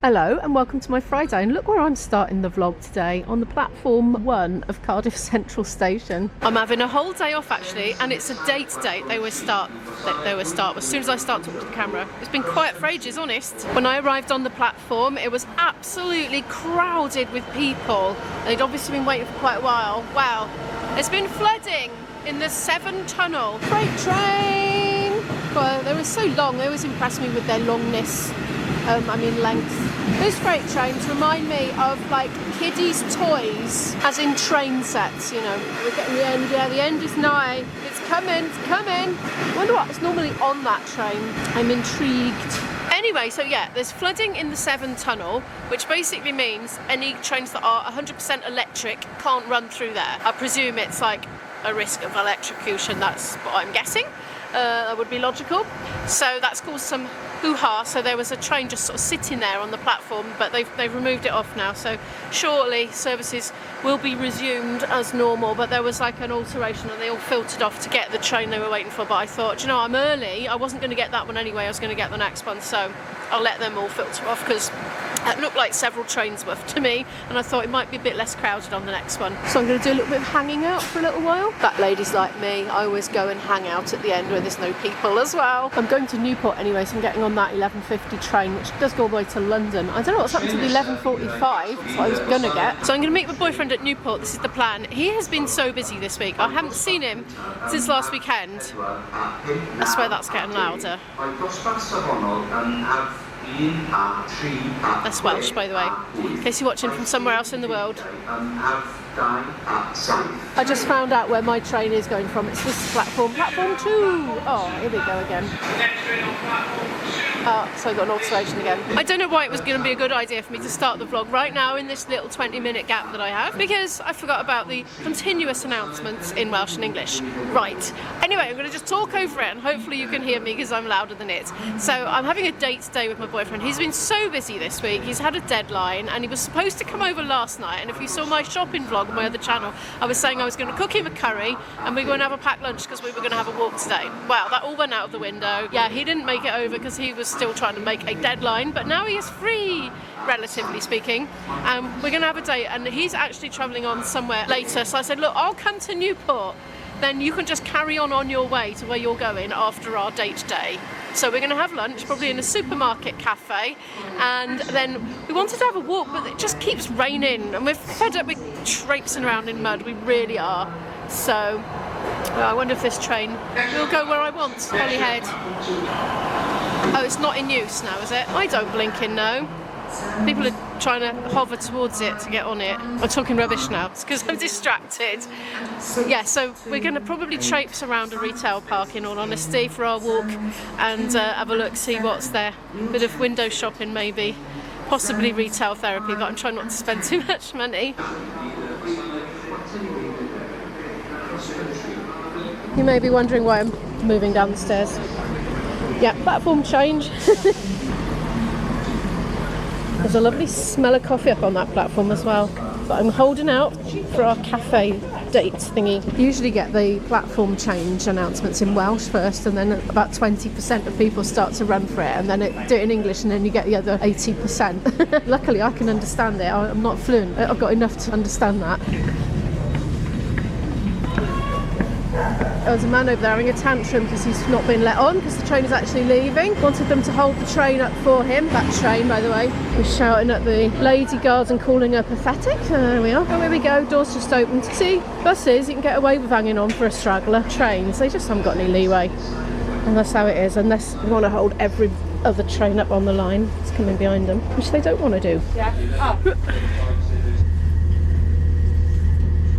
Hello and welcome to my Friday, and look where I'm starting the vlog today, on the platform 1 of Cardiff Central Station. I'm having a whole day off actually, and it's a date. They always start as soon as I start talking to the camera. It's been quiet for ages, honest. When I arrived on the platform it was absolutely crowded with people. They'd obviously been waiting for quite a while. Wow, there's been flooding in the Severn Tunnel. Freight train! Well, they were so long, they always impress me with their longness. Length. Those freight trains remind me of like kiddies' toys, as in train sets, you know. We're getting the end, yeah, the end is nigh. It's coming, it's coming. I wonder what's normally on that train. I'm intrigued. Anyway, so yeah, there's flooding in the Severn Tunnel, which basically means any trains that are 100% electric can't run through there. I presume it's like a risk of electrocution, that's what I'm guessing. That would be logical. So that's caused some hoo-ha. So there was a train just sort of sitting there on the platform, but they've removed it off now. So shortly services will be resumed as normal, but there was like an alteration and they all filtered off to get the train they were waiting for. But I thought, you know, I'm early, I wasn't going to get that one anyway, I was going to get the next one, so I'll let them all filter off, because it looked like several trains worth to me, and I thought it might be a bit less crowded on the next one. So I'm going to do a little bit of hanging out for a little while. That lady's like me, I always go and hang out at the end where there's no people as well. I'm going to Newport anyway, so I'm getting on that 11:50 train, which does go all the way to London. I don't know what's happened to the 11:45, that's what I was going to get. So I'm going to meet my boyfriend at Newport, this is the plan. He has been so busy this week, I haven't seen him since last weekend. I swear that's getting louder. That's Welsh, by the way, in case you're watching from somewhere else in the world. I just found out where my train is going from. It's this platform, platform 2. Oh, here we go again. So I got an alteration again. I don't know why it was going to be a good idea for me to start the vlog right now in this little 20-minute gap that I have, because I forgot about the continuous announcements in Welsh and English. Right. Anyway, I'm going to just talk over it and hopefully you can hear me because I'm louder than it. So I'm having a date today with my boyfriend. He's been so busy this week. He's had a deadline and he was supposed to come over last night, and if you saw my shopping vlog on my other channel, I was saying I was going to cook him a curry and we were going to have a packed lunch because we were going to have a walk today. Well, that all went out of the window. Yeah, he didn't make it over because he was still trying to make a deadline, but now he is free, relatively speaking. We're going to have a date and he's actually travelling on somewhere later, so I said, look, I'll come to Newport, then you can just carry on your way to where you're going after our date day. So we're going to have lunch, probably in a supermarket cafe, and then we wanted to have a walk, but it just keeps raining and we're fed up with traipsing around in mud, we really are. So I wonder if this train will go where I want. Holyhead. Oh, it's not in use now, is it? I don't blinking know. People are trying to hover towards it to get on it. I'm talking rubbish now, it's because I'm distracted. Yeah, so we're going to probably traipse around a retail park, in all honesty, for our walk, and have a look, see what's there. Bit of window shopping maybe, possibly retail therapy, but I'm trying not to spend too much money. You may be wondering why I'm moving down the stairs. Yeah, platform change. There's a lovely smell of coffee up on that platform as well. But I'm holding out for our cafe date thingy. You usually get the platform change announcements in Welsh first, and then about 20% of people start to run for it, and then do it in English, and then you get the other 80%. Luckily I can understand it, I'm not fluent, I've got enough to understand that. There's a man over there having a tantrum because he's not been let on because the train is actually leaving. Wanted them to hold the train up for him. That train, by the way, was shouting at the lady guards and calling her pathetic. There we are. Oh, here we go. Doors just opened. See, buses, you can get away with hanging on for a straggler. Trains, they just haven't got any leeway. And that's how it is, unless you want to hold every other train up on the line that's coming behind them, which they don't want to do. Yeah. Oh.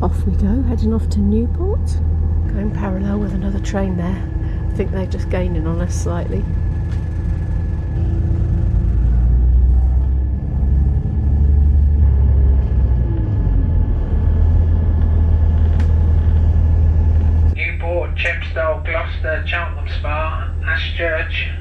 Off we go, heading off to Newport. Going parallel with another train there. I think they're just gaining on us slightly. Newport, Chepstow, Gloucester, Cheltenham Spa, Ashchurch.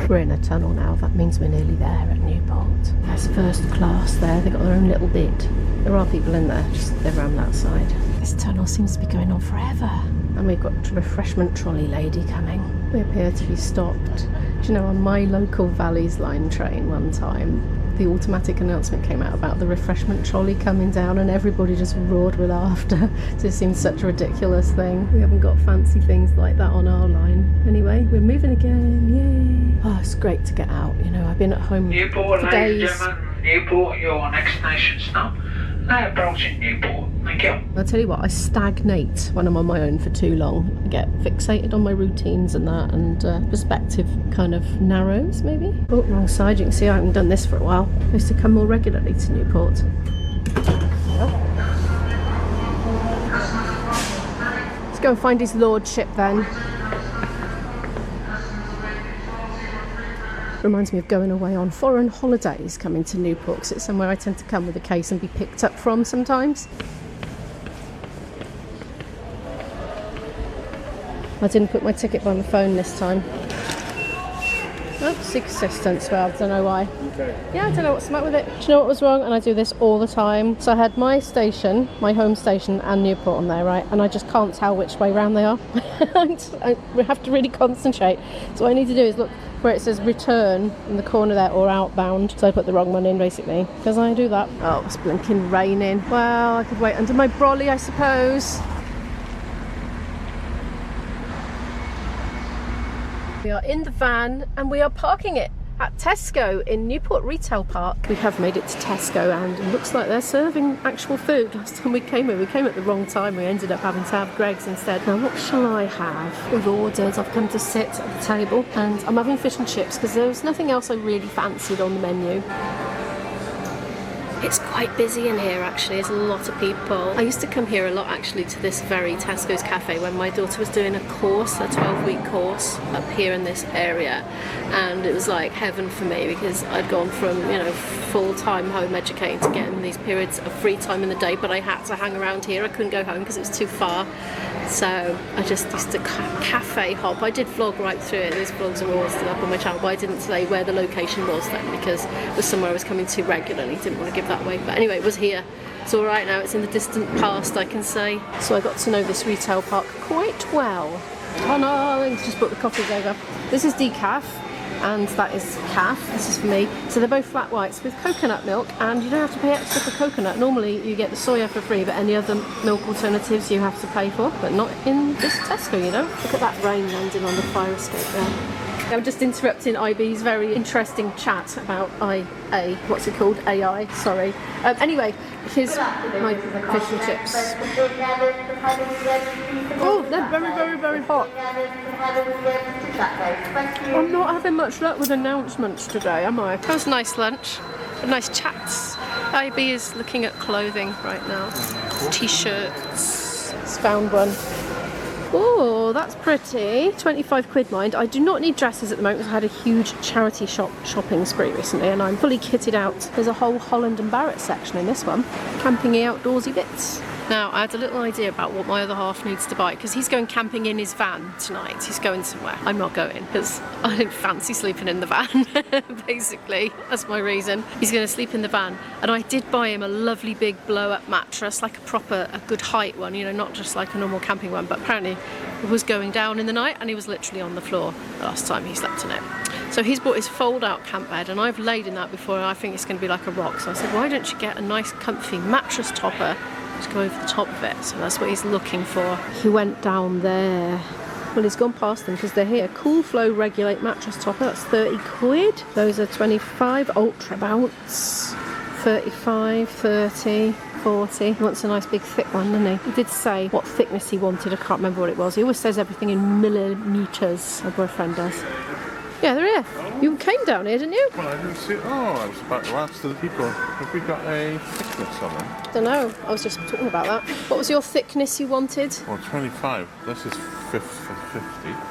We're in a tunnel now, That means we're nearly there at Newport. That's first class there. They've got their own little bit. There are people in there, just they're around that side. This tunnel seems to be going on forever. And we've got a refreshment trolley lady coming. We appear to be stopped. Do you know, on my local Valleys line train one time, the automatic announcement came out about the refreshment trolley coming down and everybody just roared with laughter. It just seems such a ridiculous thing. We haven't got fancy things like that on our line. Anyway, we're moving again, yay! Oh, it's great to get out, you know, I've been at home Newport, for ladies days. and gentlemen, Newport, your next station stop. Now approaching Newport, thank you. I'll tell you what, I stagnate when I'm on my own for too long. I get fixated on my routines and that, and perspective kind of narrows, maybe. Oh, wrong side. You can see I haven't done this for a while. I used to come more regularly to Newport. Let's go and find his lordship then. Reminds me of going away on foreign holidays, coming to Newport, because it's somewhere I tend to come with a case and be picked up from sometimes. I didn't put my ticket by my phone this time. Oh, seek assistance. Well, I don't know why. Okay. Yeah, I don't know what's the matter with it. Do you know what was wrong? And I do this all the time. So I had my station, my home station, and Newport on there, right? And I just can't tell which way round they are. I have to really concentrate. So what I need to do is look where it says return in the corner there, or outbound. So I put the wrong one in, basically, because I do that. Oh, it's blinking raining. Well, I could wait under my brolly, I suppose. We are in the van and we are parking it at Tesco in Newport Retail Park. We have made it to Tesco and it looks like they're serving actual food. Last time we came here, we came at the wrong time. We ended up having to have Greggs instead. Now what shall I have? We've ordered, I've come to sit at the table and I'm having fish and chips because there was nothing else I really fancied on the menu. It's quite busy in here actually, there's a lot of people. I used to come here a lot actually to this very Tesco's cafe when my daughter was doing a course, a 12-week course up here in this area, and it was like heaven for me because I'd gone from, you know, full-time home educating to getting these periods of free time in the day, but I had to hang around here. I couldn't go home because it was too far, so I just used to cafe hop. I did vlog right through it. These vlogs are all still up on my channel, but I didn't say where the location was then because it was somewhere I was coming to regularly. Didn't want to give that away, but anyway, it was here. It's all right now. It's in the distant past, I can say. So I got to know this retail park quite well. Oh no, I just brought the coffees over. This is decaf and that is calf. This is for me. So they're both flat whites with coconut milk, and you don't have to pay extra for coconut. Normally you get the soya for free, but any other milk alternatives you have to pay for, but not in this Tesco, you know. Look at that rain landing on the fire escape there. I'm just interrupting IB's very interesting chat about what's it called? AI, sorry. Anyway, here's my fish and chips. Oh, they're very, very, very hot. I'm not having much luck with announcements today, am I? That was a nice lunch, nice chats. IB is looking at clothing right now. T-shirts. It's found one. Oh, that's pretty. 25 quid, mind. I do not need dresses at the moment because I had a huge charity shopping spree recently and I'm fully kitted out. There's a whole Holland and Barrett section in this one. Camping-y outdoorsy bits. Now, I had a little idea about what my other half needs to buy because he's going camping in his van tonight. He's going somewhere. I'm not going because I don't fancy sleeping in the van, basically. That's my reason. He's going to sleep in the van. And I did buy him a lovely big blow-up mattress, like a good height one, you know, not just like a normal camping one, but apparently it was going down in the night and he was literally on the floor the last time he slept in it. So he's bought his fold-out camp bed and I've laid in that before and I think it's going to be like a rock. So I said, why don't you get a nice comfy mattress topper to go over the top of it? So that's what he's looking for. He went down there. Well, he's gone past them because they're here. Cool Flow Regulate mattress topper, that's 30 quid. Those are 25. Ultra Bounce, 35, 30, 40. He wants a nice big thick one, doesn't he? He did say what thickness he wanted. I can't remember what it was. He always says everything in millimetres. My boyfriend does. Yeah, they're here. You came down here, didn't you? Well, I didn't see. Oh, I was about to ask to the people. Have we got a thickness on them? I don't know. I was just talking about that. What was your thickness you wanted? Well, 25. This is 50.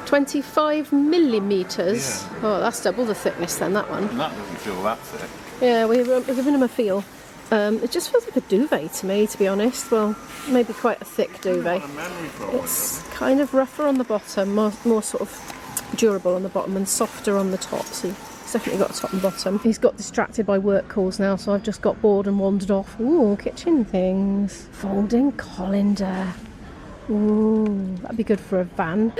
25 millimetres. Yeah. Oh, that's double the thickness then, that one. And that doesn't feel that thick. Yeah, we're giving him a feel. It just feels like a duvet to me, to be honest. Well, maybe quite a thick duvet. It's kind of rougher on the bottom, more sort of durable on the bottom and softer on the top. So definitely got a top and bottom. He's got distracted by work calls now, so I've just got bored and wandered off. Ooh, kitchen things. Folding colander. Ooh, that'd be good for a van.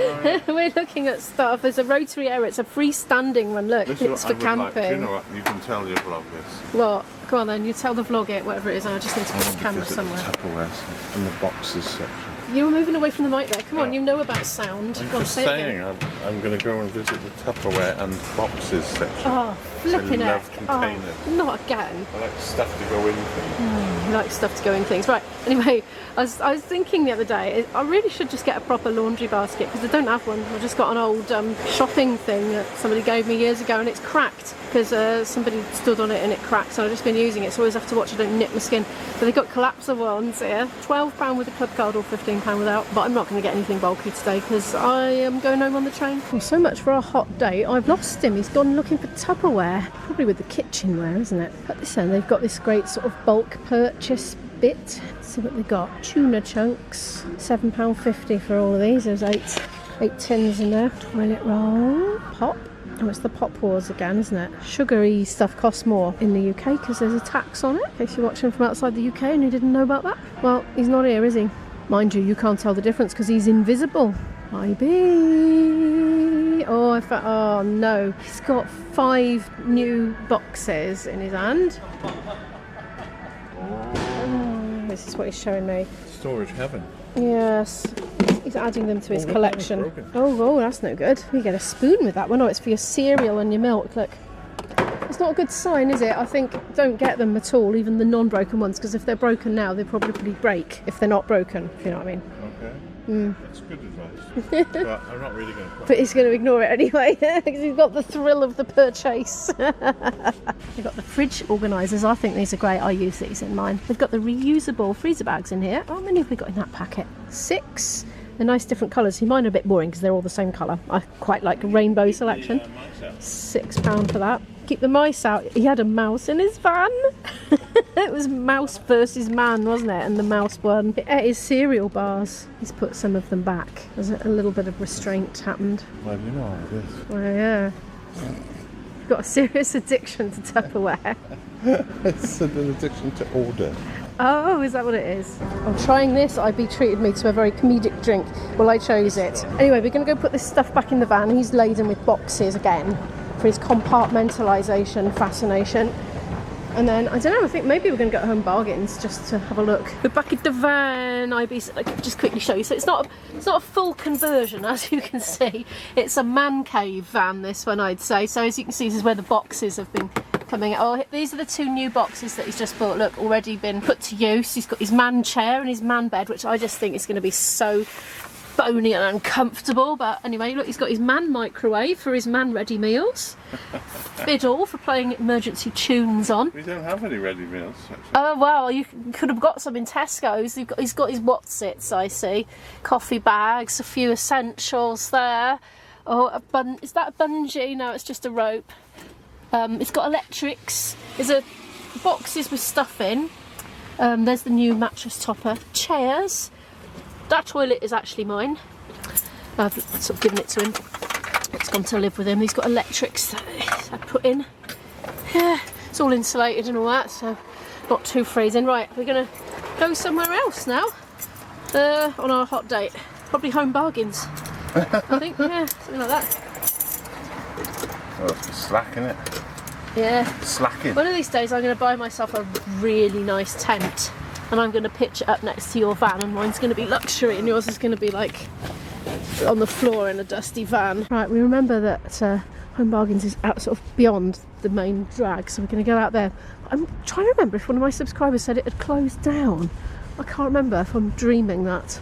We're looking at stuff. There's a rotary area. It's a freestanding one. Look, it's for camping. Like, you know what? You can tell your vlog this. What? Go on then. You tell the vlog it, whatever it is. I just need to put the camera somewhere. Tupperware and the boxes section. You were moving away from the mic there. Come on, you know about sound. I'm Go on, just say it saying, again. I'm going to go and visit the Tupperware and boxes section. Oh, flipping I it. love containers. Oh, not again. I like stuff to go in things. You like stuff to go in things. Right, anyway, I was thinking the other day, I really should just get a proper laundry basket because I don't have one. I've just got an old shopping thing that somebody gave me years ago and it's cracked because somebody stood on it and it cracked, so I've just been using it, so I always have to watch I don't nip my skin. But they've got collapsible ones here, £12 with a club card or £15 without, but I'm not going to get anything bulky today because I am going home on the train. Well, so much for our hot date. I've lost him. He's gone looking for Tupperware, probably with the kitchenware, isn't it? At this end, they've got this great sort of bulk purchase bit. Let's see what they got. Tuna chunks, £7.50 for all of these. There's eight tins in there. Toilet roll, pop. Oh, it's the pop wars again, isn't it? Sugary stuff costs more in the UK because there's a tax on it. In case you're watching from outside the UK and you didn't know about that. Well, he's not here, is he? Mind you, you can't tell the difference because he's invisible. IB. Oh no. He's got 5 new boxes in his hand. Oh, this is what he's showing me. Storage heaven. Yes. He's adding them to his collection. Oh, that's no good. You get a spoon with that one. Oh, it's for your cereal and your milk. Look. It's not a good sign, is it? I think don't get them at all, even the non-broken ones, because if they're broken now, they probably break if they're not broken, if you know what I mean. Okay. That's good advice. But I'm not really going to. But he's going to ignore it anyway, because he's got the thrill of the purchase. They've got the fridge organisers. I think these are great. I use these in mine. They've got the reusable freezer bags in here. How many have we got in that packet? 6. They're nice different colours. See, mine are a bit boring because they're all the same colour. I quite like a rainbow selection. £6 for that. Keep the mice out. He had a mouse in his van. It was mouse versus man, wasn't it? And the mouse won. It ate his cereal bars. He's put some of them back. There's a little bit of restraint happened. Well, you know how it is. Well, yeah. You've got a serious addiction to Tupperware. It's an addiction to order. Oh, is that what it is? I'm trying this. IB treated me to a very comedic drink. Well, I chose it. Anyway, we're going to go put this stuff back in the van. He's laden with boxes again for his compartmentalisation fascination. And then, I don't know, I think maybe we're going to go home Bargains just to have a look. We're back at the van. IB, I can just quickly show you. So it's not a full conversion, as you can see. It's a man cave van, this one, I'd say. So as you can see, this is where the boxes have been coming out. Oh, these are the 2 new boxes that he's just bought. Look, already been put to use. He's got his man chair and his man bed, which I just think is going to be so bony and uncomfortable. But anyway, look, he's got his man microwave for his man ready meals. Fiddle for playing emergency tunes on. We don't have any ready meals, actually. Oh well, you could have got some in Tesco's. He's got his what's-its, I see. Coffee bags, a few essentials there. Oh, is that a bungee? No, it's just a rope. It's got electrics. There's boxes with stuff in. There's the new mattress topper. Chairs. That toilet is actually mine. I've sort of given it to him. It's gone to live with him. He's got electrics that I put in. Yeah, it's all insulated and all that, so not too freezing. Right, we're going to go somewhere else now on our hot date. Probably home Bargains. I think, yeah, something like that. Oh, it's slacking it. Yeah. Slacking. One of these days I'm going to buy myself a really nice tent and I'm going to pitch it up next to your van, and mine's going to be luxury and yours is going to be like on the floor in a dusty van. Right, we remember that Home Bargains is out sort of beyond the main drag, so we're going to go out there. I'm trying to remember if one of my subscribers said it had closed down. I can't remember if I'm dreaming that.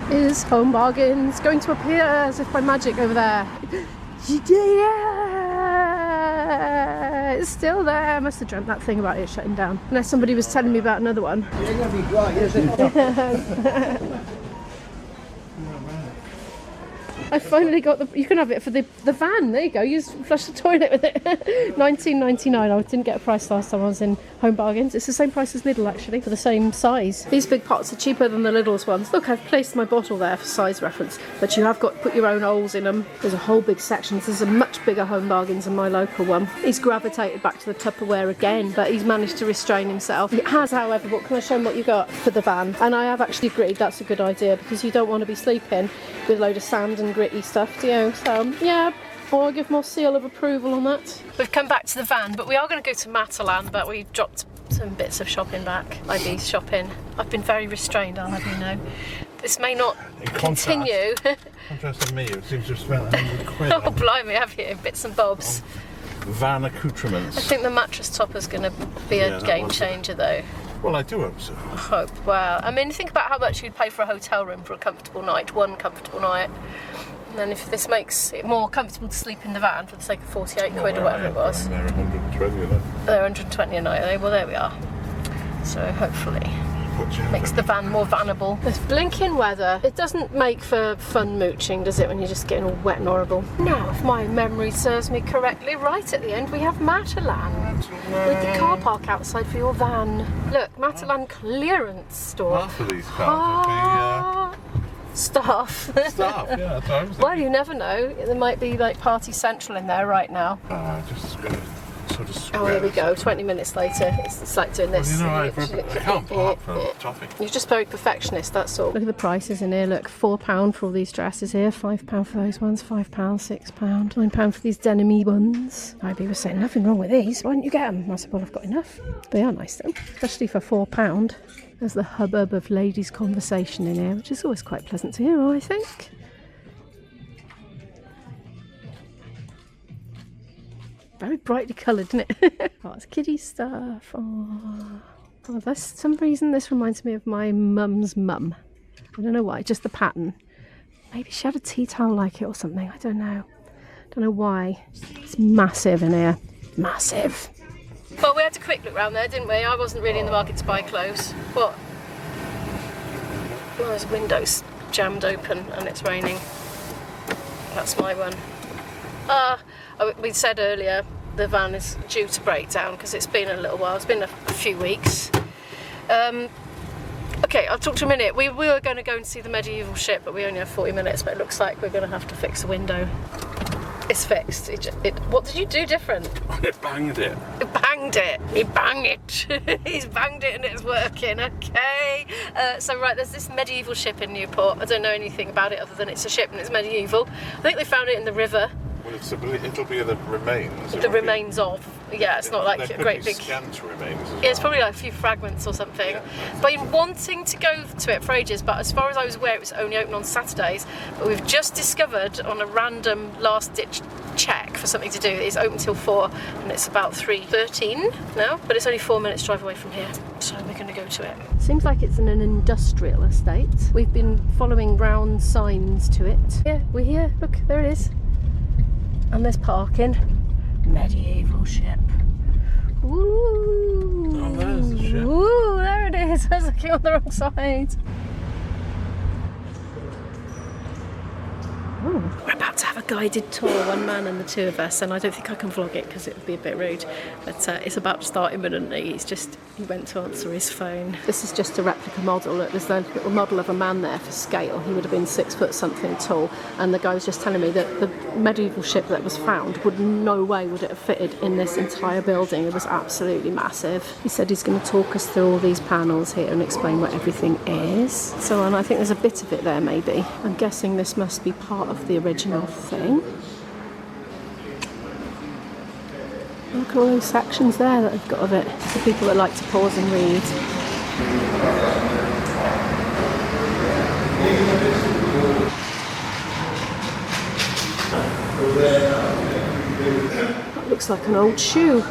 Is Home Bargains going to appear as if by magic over there? Yeah, it's still there. I must have dreamt that thing about it shutting down. Unless somebody was telling me about another one. You're going to be dry, is it? I finally got you can have it for the van. There you go. You just flush the toilet with it. $19.99. I didn't get a price last time I was in Home Bargains. It's the same price as Lidl actually, for the same size. These big pots are cheaper than the Lidl's ones. Look, I've placed my bottle there for size reference, but you have got to put your own holes in them. There's a whole big section. This is a much bigger Home Bargains than my local one. He's gravitated back to the Tupperware again, but he's managed to restrain himself. He has, however, but can I show him what you got for the van? And I have actually agreed that's a good idea, because you don't want to be sleeping with a load of sand and gritty stuff, do you? So, yeah, I'll give my seal of approval on that. We've come back to the van, but we are going to go to Matalan, but we dropped some bits of shopping back. IB's shopping. I've been very restrained, I'll have you know. This may not continue. Contrast to me, it seems to have spent £100 Oh, blimey, have you? Bits and bobs. Van accoutrements. I think the mattress topper's going to be a game changer, though. Well, I do hope so. I hope. Wow. I mean, think about how much you'd pay for a hotel room for a comfortable night, one comfortable night. And then if this makes it more comfortable to sleep in the van for the sake of 48 quid or whatever it was. They're 120 a night. They're 120 a night. Well, there we are. So hopefully makes the van more vanable. This blinking weather, it doesn't make for fun mooching, does it, when you're just getting all wet and horrible? Now, if my memory serves me correctly, right at the end we have Matalan. With the car park outside for your van. Look, Matalan clearance store. Half of these cars would be staff. staff, yeah, that's what I was thinking. Well, you never know. There might be like Party Central in there right now. Just going to sort of oh, here we go. 20 minutes later. It's like doing this. Well, you know, I can't park for toffee. You're just very perfectionist, that's all. Look at the prices in here. Look, £4 for all these dresses here, £5 for those ones, £5, £6, £9 for these denim-y ones. IB was saying nothing wrong with these. Why didn't you get them? I said, well, I've got enough. They are nice though, especially for £4. There's the hubbub of ladies' conversation in here, which is always quite pleasant to hear, I think. Very brightly coloured, isn't it? Oh, it's kiddie stuff. Oh, for some reason this reminds me of my mum's mum. I don't know why, just the pattern. Maybe she had a tea towel like it or something, I don't know. Don't know why. It's massive in here. Massive. Well, we had a quick look round there, didn't we? I wasn't really in the market to buy clothes. What? Well, there's windows jammed open and it's raining. That's my one. We said earlier the van is due to break down because it's been a little while. It's been a few weeks. Okay, I'll talk to you in a minute. We were going to go and see the medieval ship, but we only have 40 minutes, but it looks like we're going to have to fix the window. It's fixed. What did you do different? I banged it. He banged it. He banged it. He's banged it and it's working. Okay. So right, there's this medieval ship in Newport. I don't know anything about it other than it's a ship and it's medieval. I think they found it in the river. Well, it'll be the remains. The remains of. Yeah, it's not like a great big. Scant remains. Yeah, it's probably like a few fragments or something. Yeah. But I've been wanting to go to it for ages, but as far as I was aware, it was only open on Saturdays. But we've just discovered on a random last-ditch check for something to do, it's open till 4, and it's about 3:13 now. But it's only 4 minutes drive away from here, so we're going to go to it. Seems like it's in an industrial estate. We've been following round signs to it. Yeah, we're here. Look, there it is. And there's parking. Medieval ship. Ooh. Oh, there's the ship. Ooh, there it is. I was looking on the wrong side. Ooh. We're about to have a guided tour, one man and the two of us, and I don't think I can vlog it because it would be a bit rude, but it's about to start imminently. He went to answer his phone. This is just a replica model. Look, there's a little model of a man there for scale. He would have been 6 foot something tall, and the guy was just telling me that the medieval ship that was found would no way would it have fitted in this entire building. It was absolutely massive. He said he's going to talk us through all these panels here and explain what everything is. So, and I think there's a bit of it there maybe. I'm guessing this must be part of the original thing. Look at all those sections there that they've got of it for people that like to pause and read. That looks like an old shoe.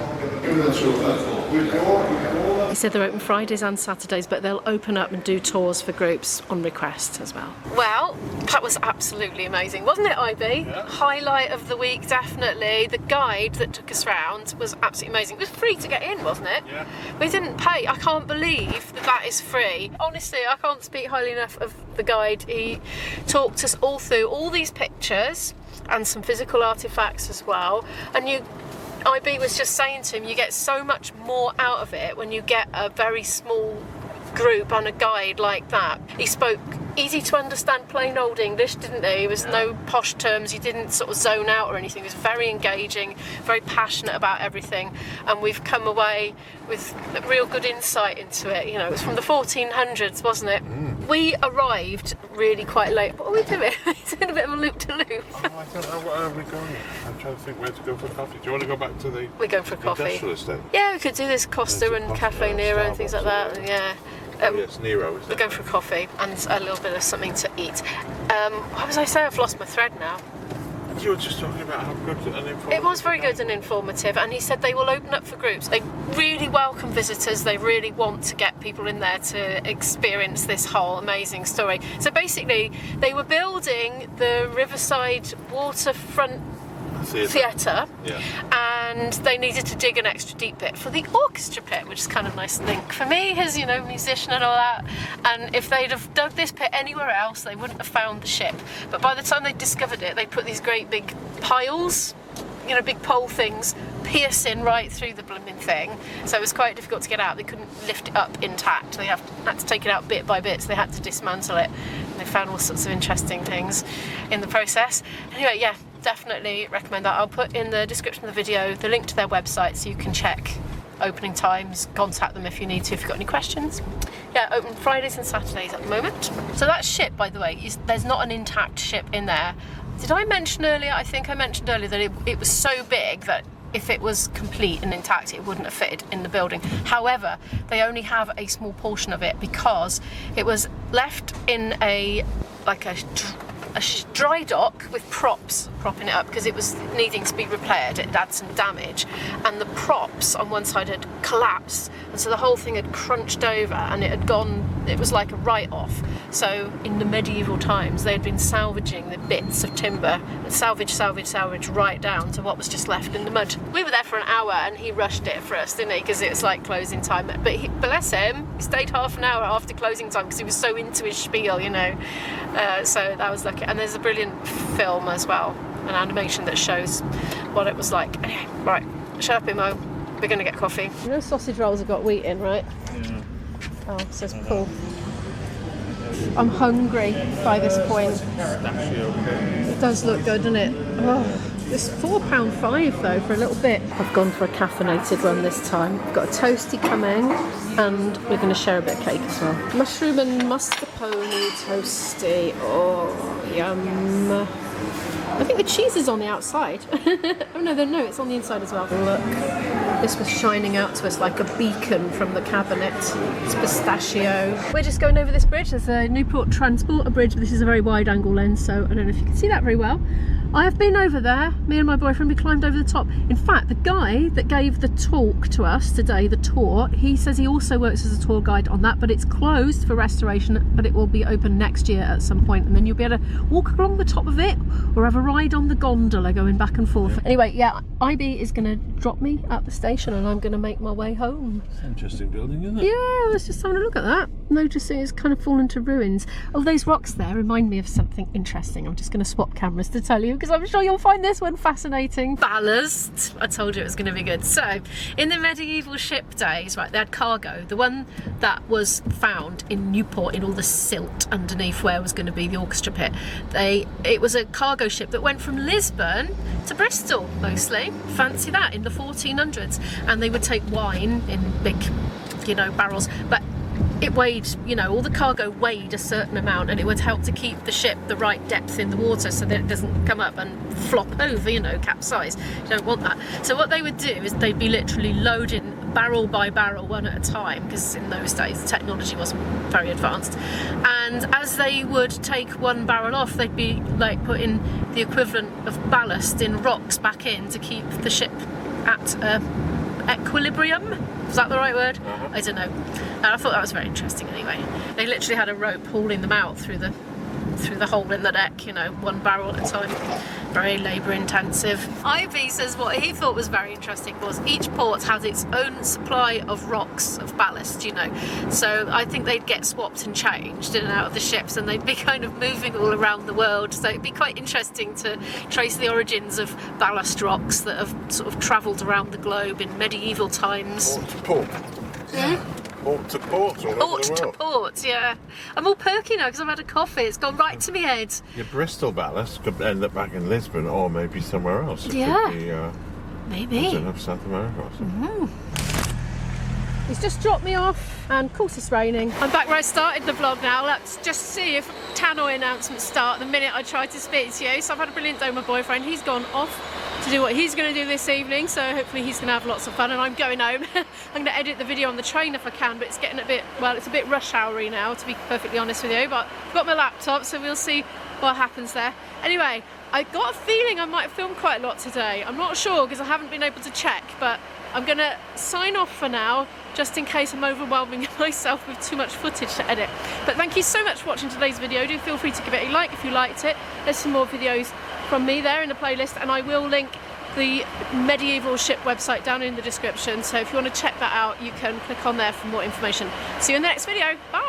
He said they're open Fridays and Saturdays, but they'll open up and do tours for groups on request as well. Well, that was absolutely amazing, wasn't it, IB? Yeah. Highlight of the week, definitely. The guide that took us round was absolutely amazing. It was free to get in, wasn't it? Yeah. We didn't pay. I can't believe that that is free. Honestly, I can't speak highly enough of the guide. He talked us all through all these pictures and some physical artifacts as well. And IB was just saying to him, you get so much more out of it when you get a very small group and a guide like that. He spoke easy to understand plain old English, didn't he? There was no posh terms, he didn't sort of zone out or anything. He was very engaging, very passionate about everything, and we've come away with a real good insight into it. You know, it was from the 1400s, wasn't it? We arrived really quite late. What are we doing? It's in a bit of a loop-to-loop. Oh, I don't know, where are we going? I'm trying to think where to go for coffee. Do you want to go back to the We're going for coffee. industrial estate? Yeah, we could do this Costa There's a and Costa, Cafe Nero and things like that. Starbucks, Yeah. Yes, Nero, isn't We're it? going for coffee and a little bit of something to eat. What was I saying? I've lost my thread now. You were just talking about how good and informative. It was very good and informative, and he said they will open up for groups. They really welcome visitors. They really want to get people in there to experience this whole amazing story. So basically, they were building the Riverside Waterfront Theatre, Yeah. and they needed to dig an extra deep bit for the orchestra pit, which is kind of a nice link for me as, you know, musician and all that. And if they'd have dug this pit anywhere else, they wouldn't have found the ship. But by the time they discovered it, they put these great big piles, you know, big pole things, piercing right through the blooming thing. So it was quite difficult to get out. They couldn't lift it up intact. They had to take it out bit by bit, so they had to dismantle it. And they found all sorts of interesting things in the process. Anyway, yeah, definitely recommend that. I'll put in the description of the video the link to their website so you can check opening times, contact them if you need to, if you've got any questions. Yeah, open Fridays and Saturdays at the moment. So that ship, by the way, there's not an intact ship in there. Did I mention earlier? I think I mentioned earlier that it was so big that if it was complete and intact, it wouldn't have fitted in the building. However, they only have a small portion of it because it was left in a dry dock with props propping it up because it was needing to be repaired. It had some damage, and the props on one side had collapsed, and so the whole thing had crunched over, and it was like a write-off. So in the medieval times, they had been salvaging the bits of timber and salvage right down to what was just left in the mud. We were there for an hour, and he rushed it for us, didn't he? Because it was like closing time. But bless him, he stayed half an hour after closing time because he was so into his spiel, you know. So that was lucky. And there's a brilliant film as well, an animation that shows what it was like. Anyway, right, shut up, Imo. We're going to get coffee. You know sausage rolls have got wheat in, right? Yeah. Oh, it says cool. I'm hungry by this point. It does look good, doesn't it? Oh, it's £4.50 though for a little bit. I've gone for a caffeinated one this time. I've got a toasty coming, and we're going to share a bit of cake as well. Mushroom and mascarpone toasty. Oh, yum. I think the cheese is on the outside. Oh no, it's on the inside as well. Look, this was shining out to us like a beacon from the cabinet. It's pistachio. We're just going over this bridge. There's a Newport Transporter bridge. This is a very wide angle lens, so I don't know if you can see that very well. I have been over there. Me and my boyfriend, we climbed over the top. In fact, the guy that gave the talk to us today, the tour, he says he also works as a tour guide on that, but it's closed for restoration, but it will be open next year at some point, and then you'll be able to walk along the top of it or have a ride on the gondola going back and forth. Anyway, yeah, IB is going to drop me at the station, and I'm going to make my way home. It's an interesting building, isn't it? Yeah, let's just have a look at that. Noticing it's kind of fallen to ruins. Oh, those rocks there remind me of something interesting. I'm just going to swap cameras to tell you, because I'm sure you'll find this one fascinating. Ballast. I told you it was going to be good. So, in the medieval ship days, right, they had cargo. The one that was found in Newport, in all the silt underneath where was going to be the orchestra pit, it was a cargo ship that went from Lisbon to Bristol, mostly. Fancy that, in the 1400s. And they would take wine in big, you know, barrels. But it weighed, you know, all the cargo weighed a certain amount, and it would help to keep the ship the right depth in the water so that it doesn't come up and flop over, you know, capsize. You don't want that. So what they would do is they'd be literally loading barrel by barrel, one at a time, because in those days the technology wasn't very advanced. And as they would take one barrel off, they'd be like putting the equivalent of ballast in rocks back in to keep the ship at equilibrium. Is that the right word? I don't know. And I thought that was very interesting anyway. They literally had a rope hauling them out through the hole in the deck, you know, one barrel at a time. Very labour intensive. Ivy says what he thought was very interesting was each port has its own supply of rocks, of ballast, you know. So I think they'd get swapped and changed in and out of the ships, and they'd be kind of moving all around the world. So it'd be quite interesting to trace the origins of ballast rocks that have sort of travelled around the globe in medieval times. Port to port. Port to port all over Port the to world. port, yeah. I'm all perky now because I've had a coffee. It's gone right to my head. Your Bristol ballast could end up back in Lisbon or maybe somewhere else. It Yeah. could be, Maybe. I don't know, South America or something. He's just dropped me off, and of course it's raining. I'm back where I started the vlog now. Let's just see if tannoy announcements start the minute I try to speak to you. So I've had a brilliant day with my boyfriend. He's gone off to do what he's going to do this evening, so hopefully he's going to have lots of fun, and I'm going home. I'm going to edit the video on the train if I can, but it's getting a bit, well, it's a bit rush houry now, to be perfectly honest with you, but I've got my laptop, so we'll see what happens there. Anyway, I got a feeling I might film quite a lot today. I'm not sure because I haven't been able to check, but I'm going to sign off for now, just in case I'm overwhelming myself with too much footage to edit. But thank you so much for watching today's video. Do feel free to give it a like if you liked it. There's some more videos from me there in the playlist, and I will link the medieval ship website down in the description. So if you want to check that out, you can click on there for more information. See you in the next video. Bye!